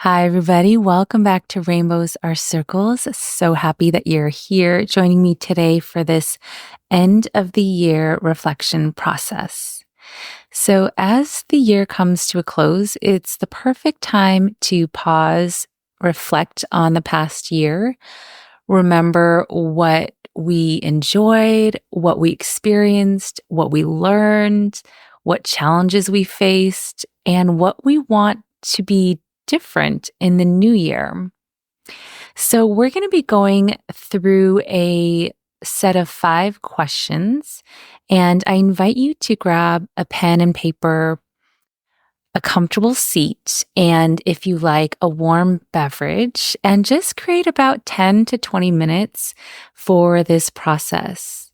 Hi, everybody. Welcome back to Rainbows Are Circles. So happy that you're here joining me today for this end of the year reflection process. So, as the year comes to a close, it's the perfect time to pause, reflect on the past year, remember what we enjoyed, what we experienced, what we learned, what challenges we faced, and what we want to be different in the new year. So, we're going to be going through a set of 5 questions, and I invite you to grab a pen and paper, a comfortable seat, and if you like, a warm beverage, and just create about 10 to 20 minutes for this process.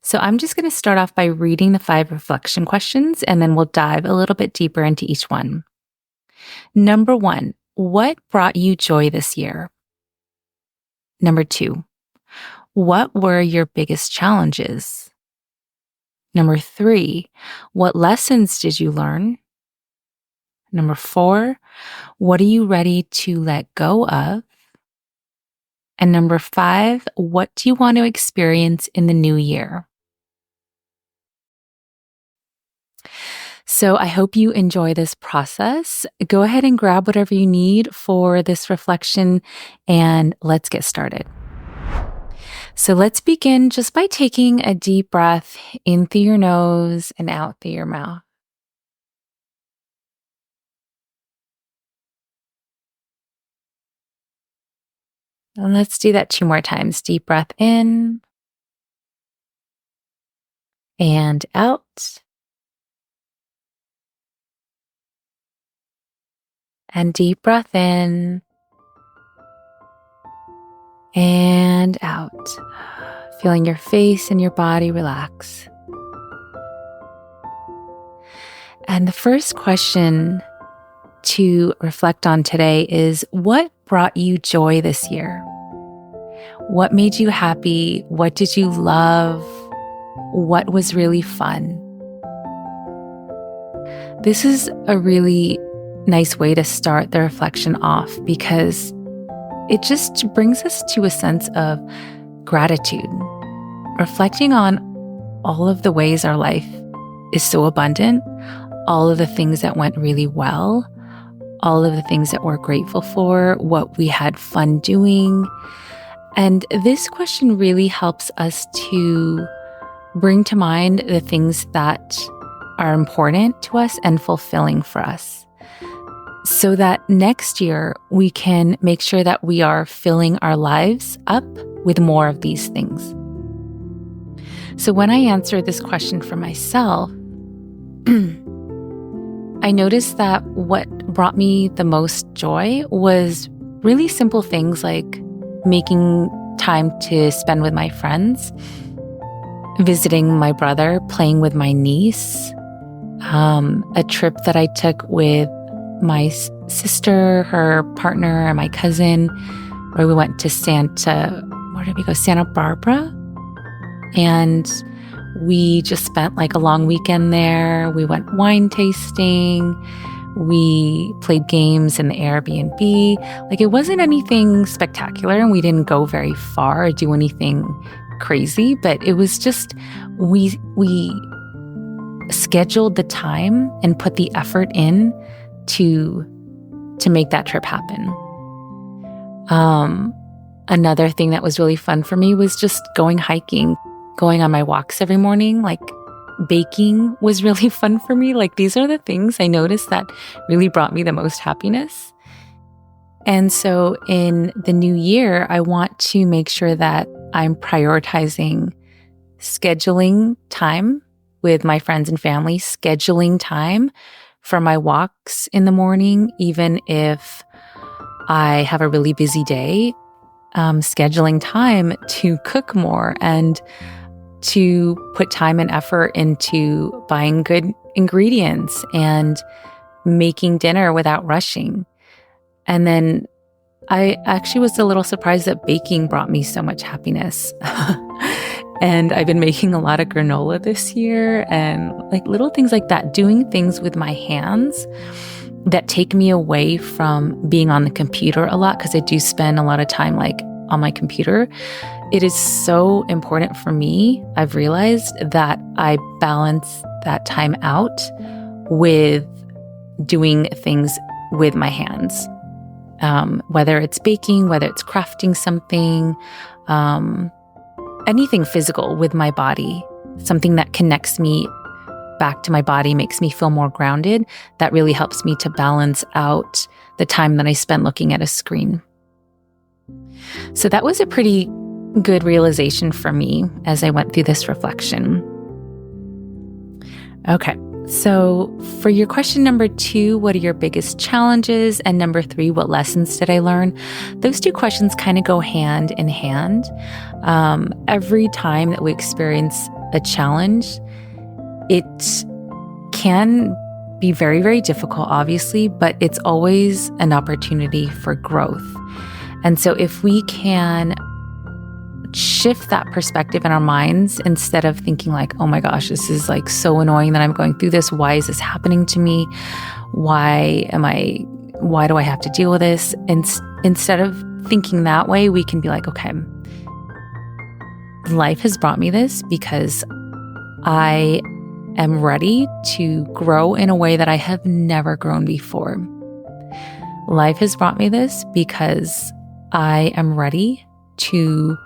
So, I'm just going to start off by reading the 5 reflection questions, and then we'll dive a little bit deeper into each one. Number 1, what brought you joy this year? Number 2, what were your biggest challenges? Number 3, what lessons did you learn? Number 4, what are you ready to let go of? And number 5, what do you want to experience in the new year? So I hope you enjoy this process. Go ahead and grab whatever you need for this reflection and let's get started. So let's begin just by taking a deep breath in through your nose and out through your mouth. And let's do that 2 more times. Deep breath in and out. And deep breath in and out. Feeling your face and your body relax. And the first question to reflect on today is, what brought you joy this year? What made you happy? What did you love? What was really fun? This is a really nice way to start the reflection off because it just brings us to a sense of gratitude, reflecting on all of the ways our life is so abundant, all of the things that went really well, all of the things that we're grateful for, what we had fun doing. And this question really helps us to bring to mind the things that are important to us and fulfilling for us, so that next year we can make sure that we are filling our lives up with more of these things. So when I answered this question for myself, I noticed that what brought me the most joy was really simple things like making time to spend with my friends, visiting my brother, playing with my niece, a trip that I took with my sister, her partner, and my cousin, where we went to Santa Barbara. And we just spent like a long weekend there. We went wine tasting. We played games in the Airbnb. Like, it wasn't anything spectacular and we didn't go very far or do anything crazy, but it was just, we scheduled the time and put the effort in to make that trip happen. Another thing that was really fun for me was just going hiking, going on my walks every morning. Like, baking was really fun for me. Like, these are the things I noticed that really brought me the most happiness. And so in the new year, I want to make sure that I'm prioritizing scheduling time with my friends and family, scheduling time for my walks in the morning, even if I have a really busy day, scheduling time to cook more and to put time and effort into buying good ingredients and making dinner without rushing. And then I actually was a little surprised that baking brought me so much happiness. And I've been making a lot of granola this year and like little things like that, doing things with my hands that take me away from being on the computer a lot, because I do spend a lot of time like on my computer. It is so important for me, I've realized, that I balance that time out with doing things with my hands. Whether it's baking, whether it's crafting something, anything physical with my body, something that connects me back to my body, makes me feel more grounded. That really helps me to balance out the time that I spend looking at a screen. So that was a pretty good realization for me as I went through this reflection. Okay, so for your question number 2, what are your biggest challenges? And number 3, what lessons did I learn? Those 2 questions kind of go hand in hand. Every time that we experience a challenge, it can be very, very difficult, obviously, but it's always an opportunity for growth. And so if we can shift that perspective in our minds, instead of thinking like, oh my gosh, this is like so annoying that I'm going through this. Why is this happening to me? Why do I have to deal with this? And instead of thinking that way, we can be like, okay, life has brought me this because I am ready to grow in a way that I have never grown before. Life has brought me this because I am ready to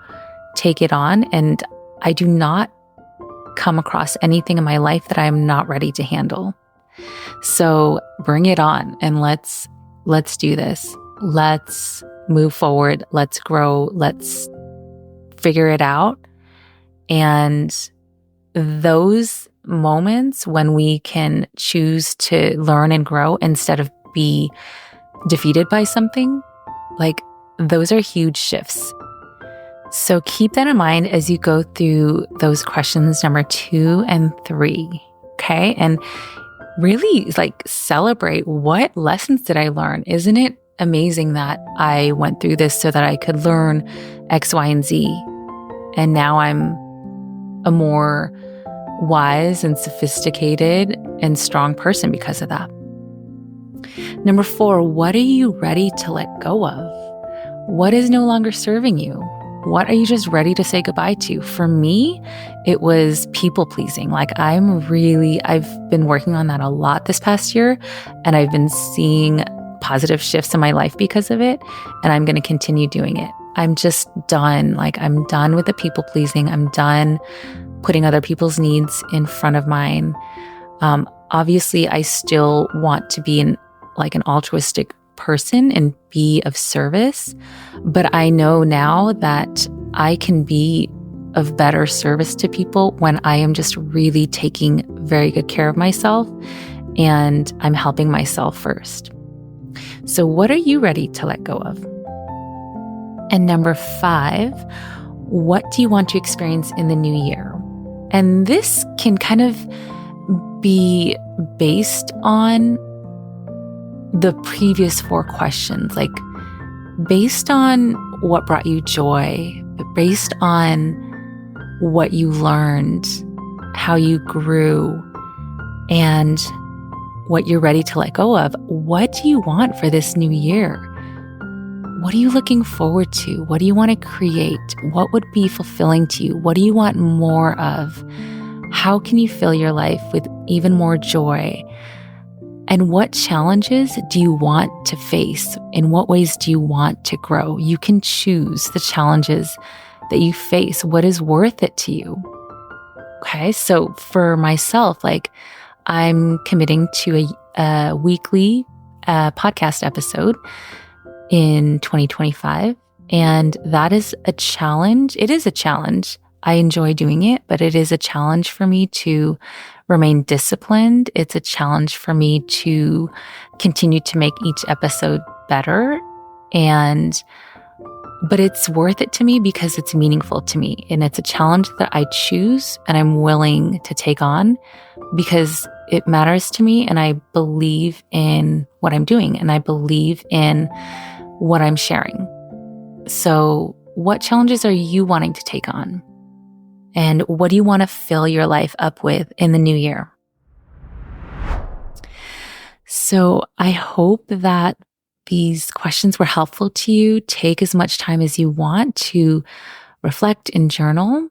take it on, and I do not come across anything in my life that I am not ready to handle. So bring it on, and let's do this. Let's move forward. Let's grow. Let's figure it out. And those moments when we can choose to learn and grow instead of be defeated by something, like those are huge shifts. So keep that in mind as you go through those questions number 2 and 3, okay? And really like celebrate, what lessons did I learn? Isn't it amazing that I went through this so that I could learn X, Y, and Z? And now I'm a more wise and sophisticated and strong person because of that. Number 4, what are you ready to let go of? What is no longer serving you? What are you just ready to say goodbye to? For me, it was people pleasing. Like I've been working on that a lot this past year, and I've been seeing positive shifts in my life because of it. And I'm going to continue doing it. I'm just done. Like I'm done with the people pleasing. I'm done putting other people's needs in front of mine. Obviously, I still want to be an altruistic person and be of service, but I know now that I can be of better service to people when I am just really taking very good care of myself and I'm helping myself first. So what are you ready to let go of? And number 5, what do you want to experience in the new year? And this can kind of be based on the previous 4 questions, like based on what brought you joy, based on what you learned, how you grew, and what you're ready to let go of. What do you want for this new year? What are you looking forward to? What do you want to create? What would be fulfilling to you? What do you want more of? How can you fill your life with even more joy? And what challenges do you want to face? In what ways do you want to grow? You can choose the challenges that you face. What is worth it to you? Okay, so for myself, like I'm committing to a weekly podcast episode in 2025. And that is a challenge. It is a challenge. I enjoy doing it, but it is a challenge for me to remain disciplined. It's a challenge for me to continue to make each episode better. But it's worth it to me because it's meaningful to me. And it's a challenge that I choose and I'm willing to take on because it matters to me. And I believe in what I'm doing and I believe in what I'm sharing. So what challenges are you wanting to take on? And what do you want to fill your life up with in the new year? So I hope that these questions were helpful to you. Take as much time as you want to reflect and journal.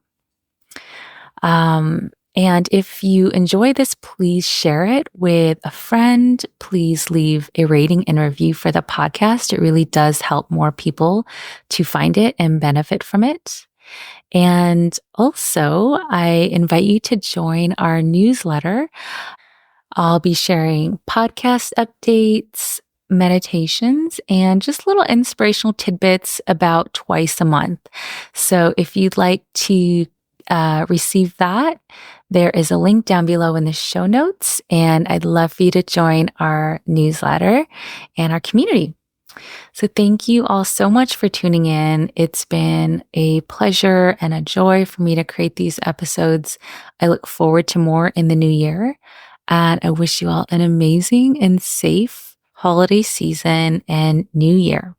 And if you enjoy this, please share it with a friend. Please leave a rating and review for the podcast. It really does help more people to find it and benefit from it. And also, I invite you to join our newsletter. I'll be sharing podcast updates, meditations, and just little inspirational tidbits about twice a month. So if you'd like to receive that, there is a link down below in the show notes, and I'd love for you to join our newsletter and our community. So thank you all so much for tuning in. It's been a pleasure and a joy for me to create these episodes. I look forward to more in the new year, and I wish you all an amazing and safe holiday season and new year.